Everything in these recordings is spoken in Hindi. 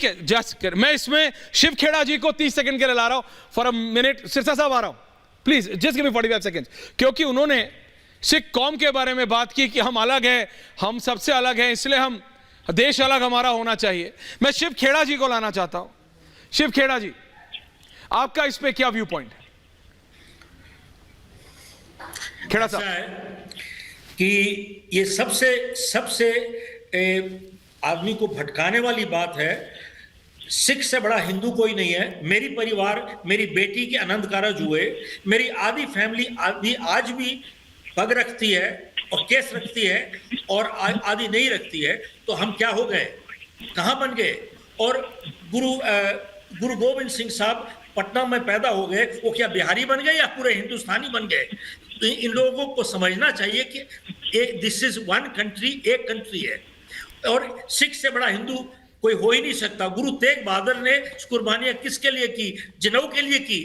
ठीक है, जस्ट मैं इसमें शिव खेड़ा जी को 30 सेकंड के लिए ला रहा हूं फॉर अ मिनट। सिरसा साहब आ रहा हूं, please just give me 45 second, क्योंकि उन्होंने सिख कौम के बारे में बात की कि हम अलग है, हम सबसे अलग है, इसलिए हम देश अलग हमारा होना चाहिए। मैं शिव खेड़ा जी को लाना चाहता हूं। शिव खेड़ा जी, आपका इस पे क्या व्यू पॉइंट है? खेड़ा साहब, ऐसा है कि ये सबसे आदमी को भटकाने वाली बात है। सिख से बड़ा हिंदू कोई नहीं है। मेरी परिवार, मेरी बेटी के अनंत कारज हुए, मेरी आधी फैमिली आज भी पग रखती है और केस रखती है और आदि नहीं रखती है। तो हम क्या हो गए, कहाँ बन गए? और गुरु गोविंद सिंह साहब पटना में पैदा हो गए, वो क्या बिहारी बन गए या पूरे हिंदुस्तानी बन गए? तो इन लोगों को समझना चाहिए कि दिस इज वन कंट्री, एक कंट्री है और सिख से बड़ा हिंदू कोई हो ही नहीं सकता। गुरु तेग बहादुर ने कुर्बानियां किसके लिए की? जनऊ के लिए की,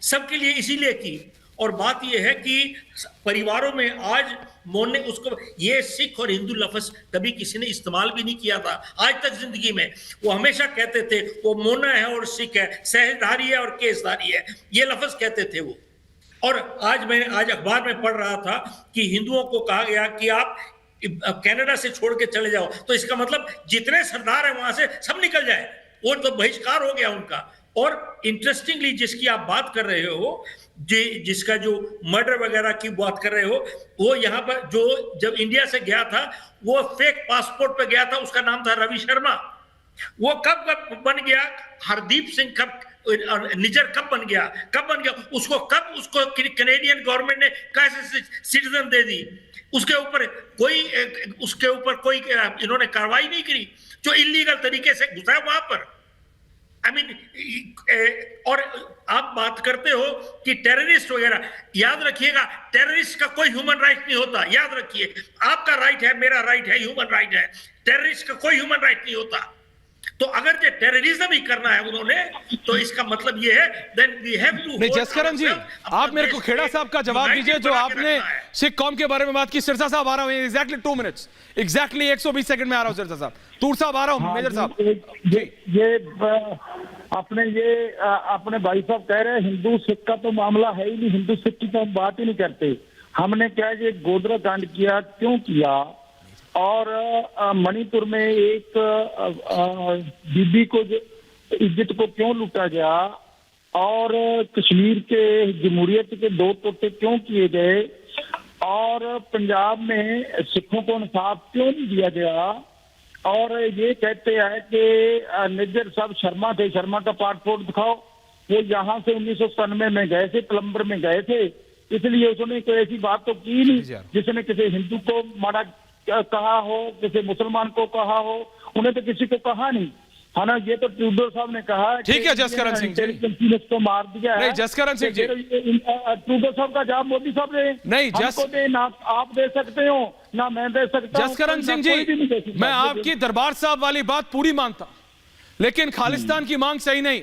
सबके लिए इसीलिए की। और बात यह है कि परिवारों में आज मोने उसको, ये सिख और हिंदू लफ्ज कभी किसी ने इस्तेमाल भी नहीं किया था आज तक जिंदगी में। वो हमेशा कहते थे वो मोना है और सिख है, सहजधारी है और केसधारी है, ये लफ्ज कहते थे वो। और आज अखबार में पढ़ रहा था कि हिंदुओं को कहा गया कि आप कनाडा से छोड़ के चले जाओ, तो इसका मतलब जितने सरदार हैं वहां से सब निकल जाए। वो तो बहिष्कार हो गया उनका। और इंटरेस्टिंगली जिसकी आप बात कर रहे हो, जिसका जो मर्डर वगैरह की बात कर रहे हो, वो यहाँ पर जो जब इंडिया से गया था वो फेक पासपोर्ट पे गया था, उसका नाम था रवि शर्मा। वो कब बन गया? हरदीप सिंह कब निजर कब बन गया? उसको कैनेडियन गवर्नमेंट ने कैसे सिटीजन दे दी? उसके ऊपर कोई इन्होंने कार्रवाई नहीं करी, जो इलीगल तरीके से घुसा वहां पर। और आप बात करते हो कि टेररिस्ट वगैरह, याद रखिएगा टेररिस्ट का कोई ह्यूमन राइट नहीं होता। याद रखिए, आपका राइट है, मेरा राइट है, ह्यूमन राइट है। टेररिस्ट का कोई ह्यूमन राइट नहीं होता। तो अगर जो टेररिज्म ही करना है उन्होंने, तो इसका मतलब ये है देन वी हैव टू। नहीं जसकरण जी, आप मेरे को खेड़ा साहब का जवाब दीजिए जो आपने सिख कौम के बारे में बात की। सिरसा साहब आ रहा हूं, एग्जैक्टली 2 मिनट्स, एग्जैक्टली 120 सेकंड में आ रहा हूं। सिरसा साहब, तूर साहब आ रहा हूं। मेजर साहब, ये अपने भाई साहब कह रहे हैं हिंदू सिख का तो मामला है ही नहीं, हिंदू सिख की तो हम बात ही नहीं करते। हमने क्या ये गोधरा कांड किया, क्यों किया? और मणिपुर में एक बीबी को इज्जत को क्यों लूटा गया? और कश्मीर के जमहूरियत के 2 टोटे क्यों किए गए? और पंजाब में सिखों को इंसाफ क्यों नहीं दिया गया? और ये कहते हैं कि निज्जर साहब शर्मा थे, शर्मा का पासपोर्ट दिखाओ। वो यहाँ से 1997 में गए थे, प्लम्बर में गए थे, इसलिए उसने कोई ऐसी बात तो की नहीं जिसने किसी हिंदू को मारा कहा हो, किसी मुसलमान को कहा हो। उन्हें तो किसी को कहा नहीं, है ना। ये तो ट्रूडो साहब ने कहा। ठीक है जसकरण सिंह जी, को मार दिया है। नहीं जसकरण सिंह जी, ट्रूडो साहब का जवाब मोदी साहब ने नहीं ना आप दे सकते हो ना मैं दे सकता हूं। जसकरण सिंह जी, मैं आपकी दरबार साहब वाली बात पूरी मानता, लेकिन खालिस्तान की मांग सही नहीं।